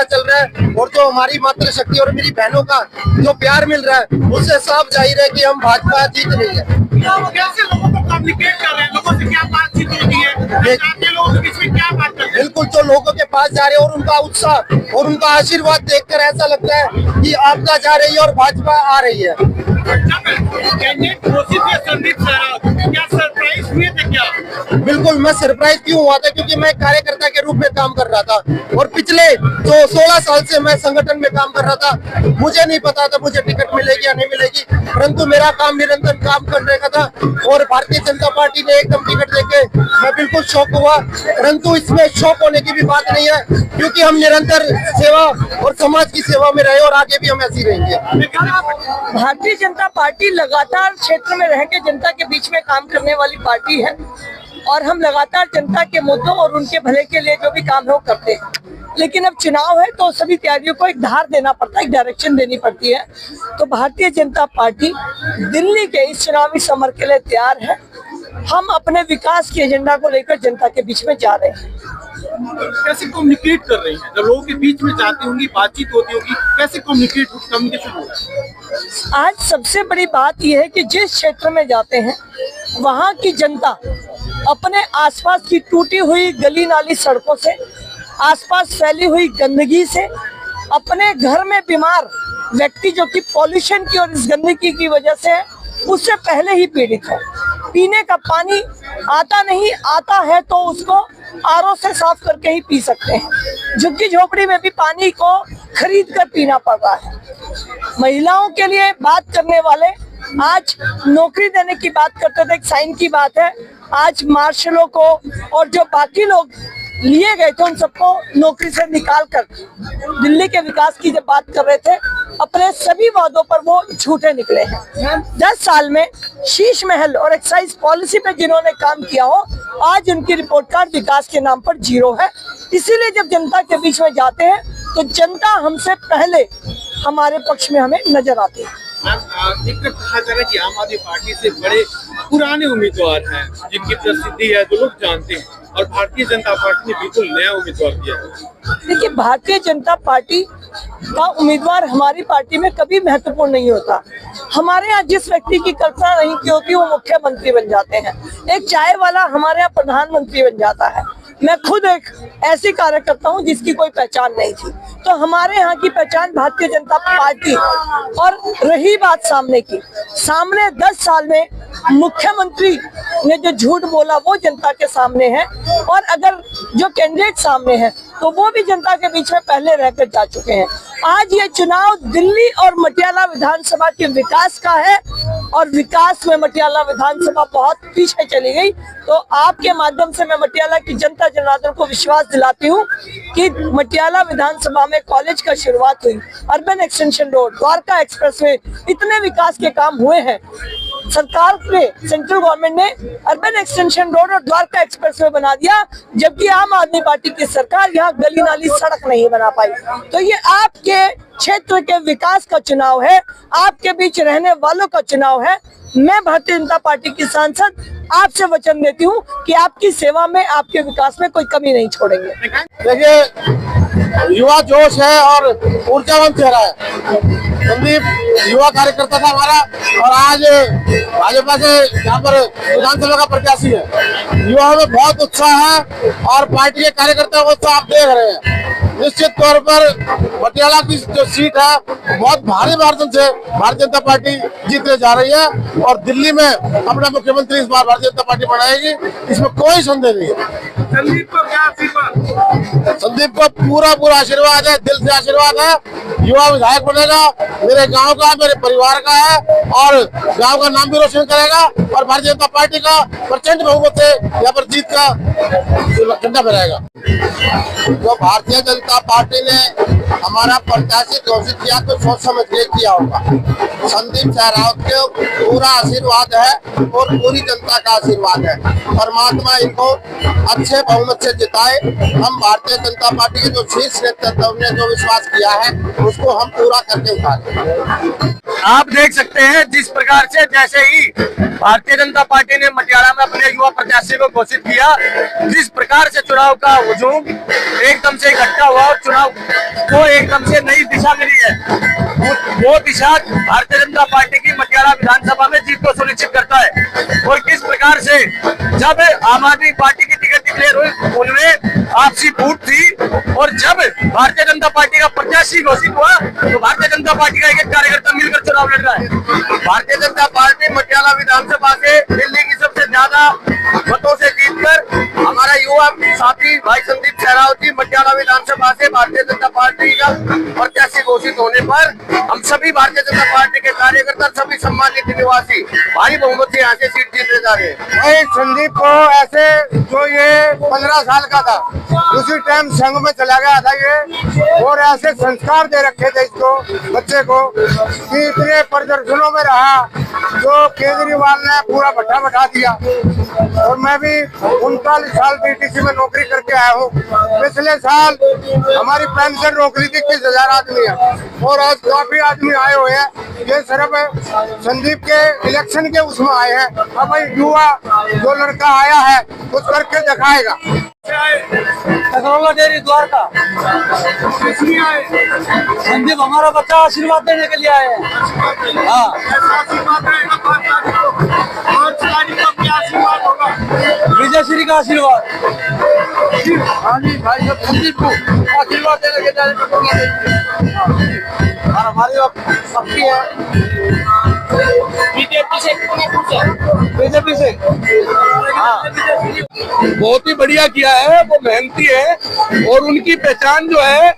अच्छा चल रहा है और जो हमारी मातृशक्ति और मेरी बहनों का जो प्यार मिल रहा है उससे साफ जाहिर है कि हम भाजपा जीत रही है। कैसे लोगों को कम्युनिकेट कर रहे हैं, लोगों से क्या बातचीत होती है, लोगों के बीच में क्या बात करते हैं? बिल्कुल, जो लोगों के पास जा रहे हैं और उनका उत्साह और उनका आशीर्वाद देखकर ऐसा लगता है कि आपदा जा रही है और भाजपा आ रही है। कैंडिडेट घोषित है संदीप सहरावत, क्या सरप्राइज हुए थे क्या? बिल्कुल, मैं सरप्राइज क्यों हुआ था क्योंकि मैं कार्यकर्ता के रूप में काम कर रहा था और पिछले जो 16 साल से मैं संगठन में काम कर रहा था। मुझे नहीं पता था मुझे टिकट मिलेगी या नहीं मिलेगी, परंतु मेरा काम निरंतर काम करने का था और भारतीय जनता पार्टी ने एकदम टिकट देके मैं बिल्कुल शौक हुआ। परंतु इसमें शौक होने की भी बात नहीं है क्योंकि हम निरंतर सेवा और समाज की सेवा में रहे और आगे भी हम ऐसी रहेंगे। भारतीय जनता पार्टी लगातार क्षेत्र में रह के जनता के बीच में काम करने वाली पार्टी है और हम लगातार जनता के मुद्दों और उनके भले के लिए जो भी काम है वो करते हैं। लेकिन अब चुनाव है तो सभी तैयारियों को एक धार देना पड़ता है, एक डायरेक्शन देनी पड़ती है। तो भारतीय जनता पार्टी दिल्ली के इस चुनावी समर के लिए तैयार है। हम अपने विकास के एजेंडा को लेकर जनता के बीच में जा रहे हैं। कैसे कम्युनिकेट कर रही हैं? जब लोगों के बीच में जाती होंगी, बातचीत होती होगी, कैसे कम्युनिकेशन होगा? आज सबसे बड़ी बात यह है कि जिस क्षेत्र में जाते हैं वहाँ की जनता अपने आसपास की टूटी हुई गली नाली सड़कों से, आसपास फैली हुई गंदगी से, अपने घर में बीमार व्यक्ति जो कि पॉल्यूशन की और इस गंदगी की वजह से है, उससे पहले ही पीड़ित है। पीने का पानी आता नहीं, आता है तो उसको आरओ से साफ करके ही पी सकते हैं। झुग्गी झोपड़ी में भी पानी को खरीद कर पीना पड़ रहा है। महिलाओं के लिए बात करने वाले आज नौकरी देने की बात करते थे, एक साइन की बात है। आज मार्शलों को और जो बाकी लोग लिए गए थे उन सबको नौकरी से निकाल कर दिल्ली के विकास की जब बात कर रहे थे, अपने सभी वादों पर वो झूठे निकले हैं। 10 साल में शीश महल और एक्साइज पॉलिसी पे जिन्होंने काम किया हो, आज उनकी रिपोर्ट कार्ड विकास के नाम पर 0 है। इसीलिए जब जनता के बीच में जाते हैं तो जनता हमसे पहले हमारे पक्ष में हमें नजर आती है। एक कहा जा रहा है कि आम आदमी पार्टी से बड़े पुराने उम्मीदवार हैं जिनकी प्रसिद्धि है, जो लोग जानते हैं, और भारतीय जनता पार्टी ने बिल्कुल नया उम्मीदवार दिया है। देखिए, भारतीय जनता पार्टी का उम्मीदवार हमारी पार्टी में कभी महत्वपूर्ण नहीं होता। हमारे यहाँ जिस व्यक्ति की कल्पना नहीं की होती वो मुख्यमंत्री बन जाते हैं। एक चाय वाला हमारे यहाँ प्रधानमंत्री बन जाता है। मैं खुद एक ऐसी कार्यकर्ता हूँ जिसकी कोई पहचान नहीं थी। तो हमारे यहाँ की पहचान भारतीय जनता पार्टी। और रही बात सामने की, सामने 10 साल में मुख्यमंत्री ने जो झूठ बोला वो जनता के सामने है, और अगर जो कैंडिडेट सामने है तो वो भी जनता के बीच में पहले रहकर जा चुके हैं। आज ये चुनाव दिल्ली और मटियाला विधानसभा के विकास का है, और विकास में मटियाला विधानसभा बहुत पीछे चली गई। तो आपके माध्यम से मैं मटियाला की जनता जनार्दन को विश्वास दिलाती हूँ कि मटियाला विधानसभा में कॉलेज का शुरुआत हुई, urban extension road, Dwarka expressway, इतने विकास के काम हुए हैं। सरकार ने, सेंट्रल गवर्नमेंट ने अर्बन एक्सटेंशन रोड और द्वारका एक्सप्रेसवे बना दिया, जबकि आम आदमी पार्टी की सरकार यहाँ गली नाली सड़क नहीं बना पाई। तो ये आपके क्षेत्र के विकास का चुनाव है, आपके बीच रहने वालों का चुनाव है। मैं भारतीय जनता पार्टी की सांसद आपसे वचन देती हूँ कि आपकी सेवा में, आपके विकास में कोई कमी नहीं छोड़ेंगे। देखिए, युवा जोश है और ऊर्जावान चेहरा है। संदीप युवा कार्यकर्ता था हमारा और आज भाजपा से यहाँ पर विधानसभा का प्रत्याशी है। युवाओं में बहुत उत्साह है और पार्टी के कार्यकर्ताओं को उत्साह आप देख रहे हैं। निश्चित तौर पर पटियाला की जो सीट है बहुत भारी मार्जिन से भारतीय जनता पार्टी जीतने जा रही है और दिल्ली में अपना मुख्यमंत्री इस बार भारतीय जनता पार्टी बनाएगी, इसमें कोई संदेह नहीं है। संदीप को क्या आशीर्वाद? संदीप को पूरा आशीर्वाद है, दिल से आशीर्वाद है। युवा विधायक बनेगा, मेरे गांव का, मेरे परिवार का है और गांव का नाम भी रोशन करेगा और भारतीय जनता पार्टी का प्रचंड बहुमत से यहाँ पर जीत का झंडा फहराएगा। जो भारतीय जनता पार्टी ने हमारा प्रत्याशी घोषित किया तो सोच समझ के किया होगा। संदीप सहरावत के पूरा आशीर्वाद है और पूरी जनता का आशीर्वाद है। परमात्मा इनको अच्छे बहुमत से जिताए। हम भारतीय जनता पार्टी के जो शीर्ष नेतृत्व ने जो विश्वास किया है उसको हम पूरा करके उतारे। आप देख सकते हैं जिस प्रकार से जैसे ही भारतीय जनता पार्टी ने मटियाला में अपने युवा प्रत्याशी को घोषित किया, जिस प्रकार से चुनाव का हुजूम एकदम से इकट्ठा हुआ और चुनाव को एकदम से नई दिशा मिली है। वो दिशा भारतीय जनता पार्टी की मटियाला विधानसभा में जीत को सुनिश्चित करता है। और किस प्रकार से जब आम आदमी पार्टी की टिकट डिक्लेयर हुई उनमें आपसी फूट थी, और जब भारतीय जनता पार्टी का प्रत्याशी घोषित हुआ तो भारतीय जनता पार्टी का एक कार्यकर्ता मिलकर चुनाव लड़ रहा है। भारतीय जनता पार्टी मटियाला विधानसभा से दिल्ली की सबसे ज्यादा मतों से जीतकर हमारा युवा साथी भाई संदीप सहरावत मटियाला विधानसभा से भारतीय जनता पार्टी का प्रत्याशी घोषित होने पर हम सभी भारतीय जनता पार्टी के कार्यकर्ता, सभी सम्मानित निवासी भारी बहुमत से यहाँ से सीट जीतने जा रहे हैं। संदीप को ऐसे जो ये 15 साल का था उसी टाइम संघ में चला गया था ये, और ऐसे संस्कार दे रखे थे इसको बच्चे को कि इतने प्रदर्शनों में रहा जो केजरीवाल ने पूरा भट्टा बैठा दिया। और मैं भी 39 साल बीटीसी में नौकरी करके आया हूँ। पिछले साल हमारी पेंशन रोक ली थी 30,000 आदमी है, और आज काफी आदमी आए हुए हैं। ये सिर्फ संदीप के इलेक्शन के उसमें आए हैं। अब युवा जो लड़का आया है कुछ करके दिखाएगा। डेयरी द्वारका संदीप हमारा बच्चा आशीर्वाद देने के लिए आए हैं। हाँ, विजय श्री का आशीर्वाद। हाँ जी भाई, सब संदीप को आशीर्वाद देने के लिए और हमारी सबकी है बीजेपी से। हाँ, बहुत ही बढ़िया किया है, वो मेहनती है। और उनकी पहचान जो है,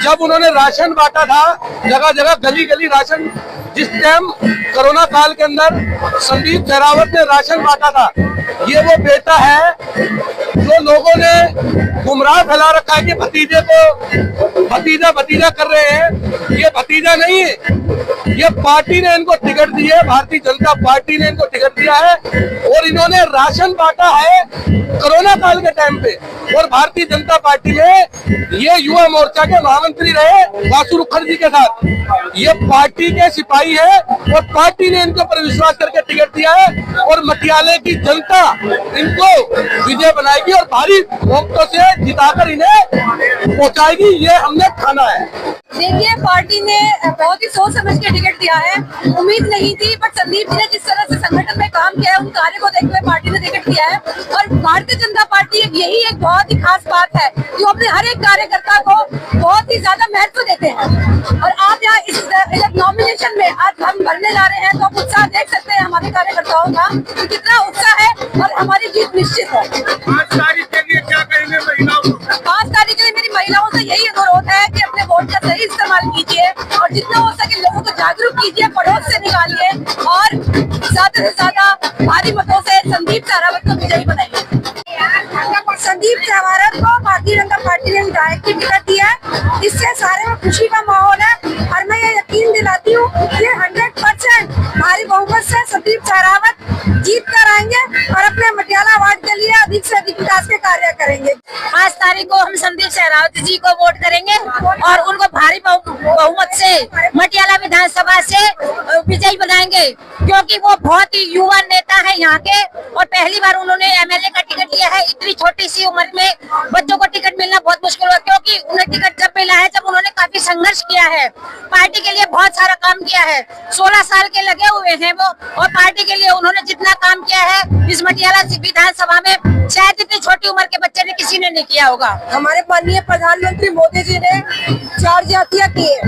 जब उन्होंने राशन बांटा था जगह जगह गली गली राशन, जिस टाइम कोरोना काल के अंदर संदीप सहरावत ने राशन बांटा था, ये वो बेटा है जो लोगों ने गुमराह फैला रखा है कि भतीजे को भतीजा कर रहे हैं। ये भतीजा नहीं है, ये पार्टी ने इनको टिकट दी है, भारतीय जनता पार्टी ने इनको टिकट दिया है और इन्होंने राशन बांटा है कोरोना काल के टाइम पे। और भारतीय जनता पार्टी में ये युवा मोर्चा के महामंत्री रहे वासु मुखर्जी के साथ। ये पार्टी के सिपाही है और पार्टी ने इनके ऊपर विश्वास करके टिकट दिया है और मटियाले की जनता इनको विजय बनाएगी और भारी बहुमतों से जिताकर इन्हें पहुंचाएगी। ये हमने ठाना है। देखिए, पार्टी ने बहुत ही सोच समझ के टिकट दिया है। उम्मीद नहीं थी, पर संदीप जी ने जिस तरह से संगठन में काम किया है, उन कार्य को देखते हुए पार्टी ने टिकट दिया है। और भारतीय जनता पार्टी यही एक बहुत ही खास बात है, जो अपने हर एक कार्यकर्ता को बहुत ही ज्यादा महत्व देते हैं। और आप यहाँ इस नॉमिनेशन में आज हम भरने जा रहे हैं, तो आप उत्साह देख सकते हैं हमारे कार्यकर्ताओं का कि कितना उत्साह है और हमारी जीत निश्चित है। 5 तारीख के लिए क्या कहेंगे महिलाओं को? 5 तारीख के लिए मेरी महिलाओं से यही अनुरोध है कि अपने वोट का सही इस्तेमाल कीजिए और जितना हो सके लोगों को जागरूक कीजिए, पड़ोस से निकालिए और ज्यादा से ज्यादा भारी मतों से संदीप सहरावत को विजयी बनाइए। संदीप सहरावत को भारतीय जनता पार्टी ने विधायक की टिकट दिया है, इससे सारे में खुशी का माहौल है। और मैं ये यकीन दिलाती हूँ कि 100% भारी बहुमत से संदीप सहरावत जीत कर आएंगे और अपने मटियाला वार्ड के लिए अधिक से अधिक विकास के कार्य करेंगे। 5 तारीख को हम संदीप सहरावत जी को वोट करेंगे और उनको भारी बहुमत से मटियाला विधानसभा से विजयी बनाएंगे, क्योंकि वो बहुत ही युवा नेता है यहाँ के और पहली बार उन्होंने एमएलए का टिकट लिया है। इतनी छोटी सी उम्र में बच्चों को टिकट मिलना बहुत मुश्किल हुआ, क्योंकि उन्हें टिकट जब मिला है जब उन्होंने काफी संघर्ष किया है, पार्टी के लिए बहुत सारा काम किया है। 16 साल के लगे हुए हैं वो, और पार्टी के लिए उन्होंने जितना काम किया है इस मटियाला विधानसभा में शायद इतनी छोटी उम्र के बच्चे ने किसी ने नहीं किया होगा। हमारे माननीय प्रधानमंत्री मोदी जी ने 4 जातियाँ की है,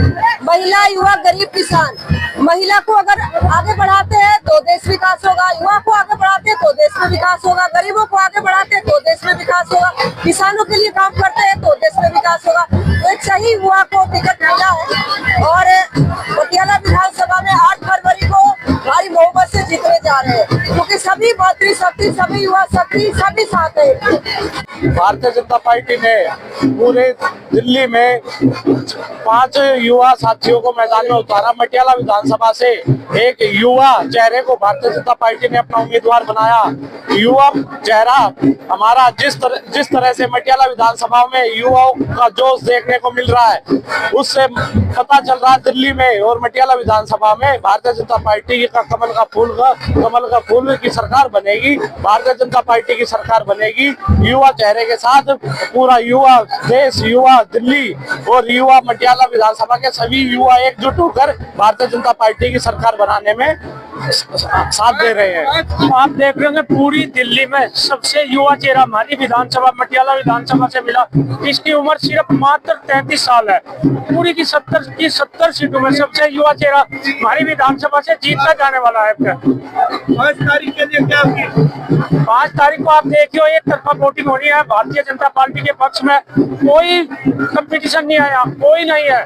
महिला, युवा, गरीब, किसान। महिला को अगर आगे बढ़ाते हैं तो देश विकास होगा, युवा को आगे बढ़ाते हैं तो देश में विकास होगा, गरीबों को आगे बढ़ाते हैं तो देश में विकास होगा, किसानों के लिए काम करते हैं तो देश में विकास होगा। तो एक सही युवा को टिकट मिला है और मटियाला विधानसभा में 8 फरवरी को भारी बहुमत से जीतने जा रहे हैं, क्योंकि सभी मातृशक्ति, सभी युवा शक्ति सभी साथ है। भारतीय जनता पार्टी ने पूरे दिल्ली में 5 युवा साथियों को मैदान में उतारा। मटियाला विधानसभा से एक युवा चेहरे को भारतीय जनता पार्टी ने अपना उम्मीदवार बनाया। युवा चेहरा हमारा जिस तरह से मटियाला विधानसभा में युवाओं का जोश देखने को मिल रहा है, उससे पता चल रहा है दिल्ली में और मटियाला विधानसभा में भारतीय जनता पार्टी का कमल का फूल फूल का, कमल का फूल की सरकार बनेगी, भारतीय जनता पार्टी की सरकार बनेगी। युवा चेहरे के साथ पूरा युवा देश, युवा दिल्ली और युवा मटियाला विधानसभा के सभी युवा एकजुट होकर भारतीय जनता पार्टी की सरकार बनाने में साथ दे रहे हैं। आप देख रहे होंगे पूरी दिल्ली में सबसे युवा चेहरा हमारी विधानसभा मटियाला विधानसभा से मिला। इसकी उम्र सिर्फ मात्र 33 साल है। पूरी की 70 सीटों में सबसे युवा चेहरा हमारी विधानसभा से जीतता जाने वाला है। 5 तारीख के लिए क्या होगी? 5 तारीख को आप देखियो एक तरफा वोटिंग हो रही है। भारतीय जनता पार्टी के पक्ष में कोई कंपटीशन नहीं आया, कोई नहीं है।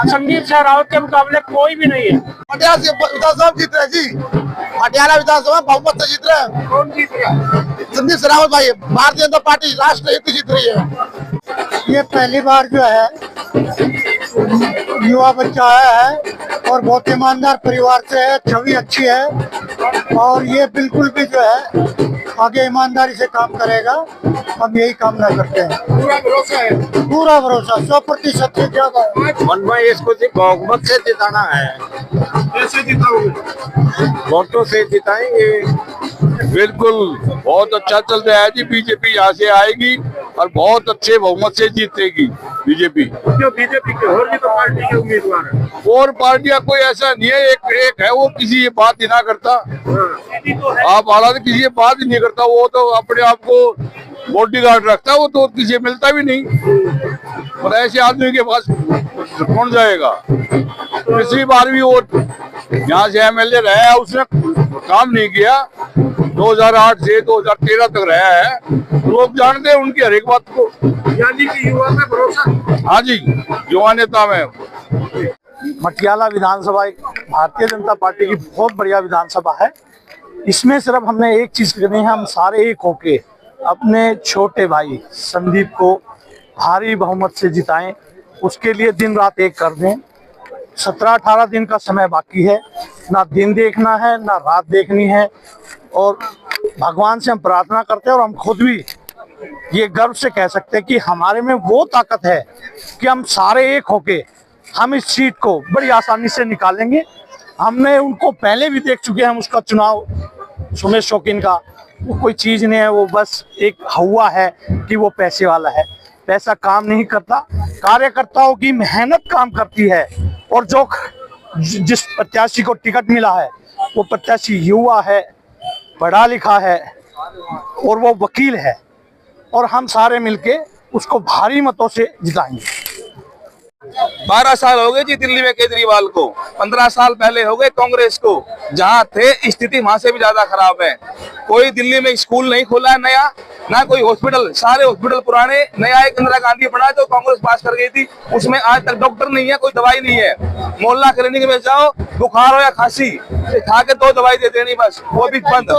संदीप सहरावत के मुकाबले कोई भी नहीं है। पटियाला विधानसभा जीत रहे जी, पटियाला विधानसभा बहुमत से जीत रहे हैं। कौन जीत रहा है? संदीप सहरावत भाई, भारतीय जनता पार्टी राष्ट्रहित जीत रही है। ये पहली बार जो है युवा बच्चा आया है और बहुत ईमानदार परिवार से है, छवि अच्छी है और ये बिल्कुल भी जो है आगे ईमानदारी से काम करेगा। हम यही कामना करते हैं। पूरा भरोसा है? पूरा भरोसा, 100% से ज्यादा है। मन में इसको बहुमत से जिताना है। कैसे जिताओगे? वोटों से जिताएंगे। बिल्कुल बहुत अच्छा चल रहा है जी। बीजेपी यहाँ से आएगी और बहुत अच्छे बहुमत से जीतेगी बीजेपी। क्यों बीजेपी के और भी तो पार्टी के उम्मीदवार हैं। और पार्टियां कोई ऐसा नहीं है, एक है वो किसी ये बात ही ना करता। आप हालांकि किसी ये बात ही नहीं करता, वो तो अपने आप को बॉडीगार्ड रखता है, वो तो किसी मिलता भी नहीं। और ऐसे आदमी के पास कौन जाएगा? पिछली बार भी वो यहाँ से MLA रहा है, उसने काम नहीं किया। 2008 से 2013 तक रहा है, लोग जानते हैं उनकी हर एक बात को। यानी कि युवा में भरोसा? हाँ जी, युवा नेता में। मटियाला विधानसभा एक भारतीय जनता पार्टी की बहुत बढ़िया विधानसभा है। इसमें सिर्फ हमने एक चीज करनी है, हम सारे एक होके अपने छोटे भाई संदीप को भारी बहुमत से जिताएं। उसके लिए दिन रात एक कर दें। 17-18 दिन का समय बाकी है, ना दिन देखना है ना रात देखनी है। और भगवान से हम प्रार्थना करते हैं और हम खुद भी ये गर्व से कह सकते हैं कि हमारे में वो ताकत है कि हम सारे एक होके हम इस सीट को बड़ी आसानी से निकालेंगे। हमने उनको पहले भी देख चुके हैं, हम उसका चुनाव सुमेश शौकीन का, वो कोई चीज नहीं है, वो बस एक हवा है कि वो पैसे वाला है। पैसा काम नहीं करता, कार्यकर्ताओं की मेहनत काम करती है। और जो जिस प्रत्याशी को टिकट मिला है वो प्रत्याशी युवा है, पढ़ा लिखा है और वो वकील है। और हम सारे मिलके उसको भारी मतों से जिताएंगे। 12 साल हो गए जी दिल्ली में केजरीवाल को, 15 साल पहले हो गए कांग्रेस को। जहाँ थे स्थिति वहां से भी ज्यादा खराब है। कोई दिल्ली में स्कूल नहीं खोला है नया, ना कोई हॉस्पिटल, सारे हॉस्पिटल पुराने। नया एक इंदिरा गांधी बना जो कांग्रेस पास कर गई थी, उसमें आज तक डॉक्टर नहीं है, कोई दवाई नहीं है। मोहल्ला क्लिनिक में जाओ, बुखार हो या खांसी, खा के 2 दवाई दे देनी बस, वो भी बंद।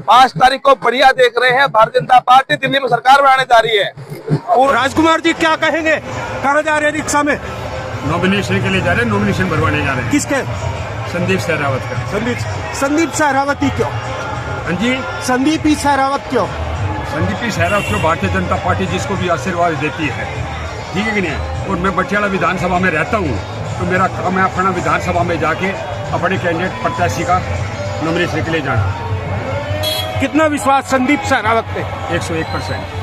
5 तारीख को बढ़िया देख रहे हैं, भारतीय जनता पार्टी दिल्ली में सरकार बनाने जा रही है। और राजकुमार जी क्या कहेंगे? कहाँ जा रहे हैं रिक्शा में? नॉमिनेशन के लिए जा रहे हैं, नॉमिनेशन भरवाने जा रहे हैं। किसके? संदीप सहरावत का। संदीप सहरावत ही क्यों? हाँ जी, संदीप ही सहरावत क्यों? संदीप सहरावत को भारतीय जनता पार्टी जिसको भी आशीर्वाद देती है, ठीक है कि नहीं। और मैं मटियाला विधानसभा में रहता हूँ, तो मेरा काम है अपना विधानसभा में जाके अपने कैंडिडेट प्रत्याशी का नॉमिनेशन के लिए जाना। कितना विश्वास संदीप सहरावत पे? 101%।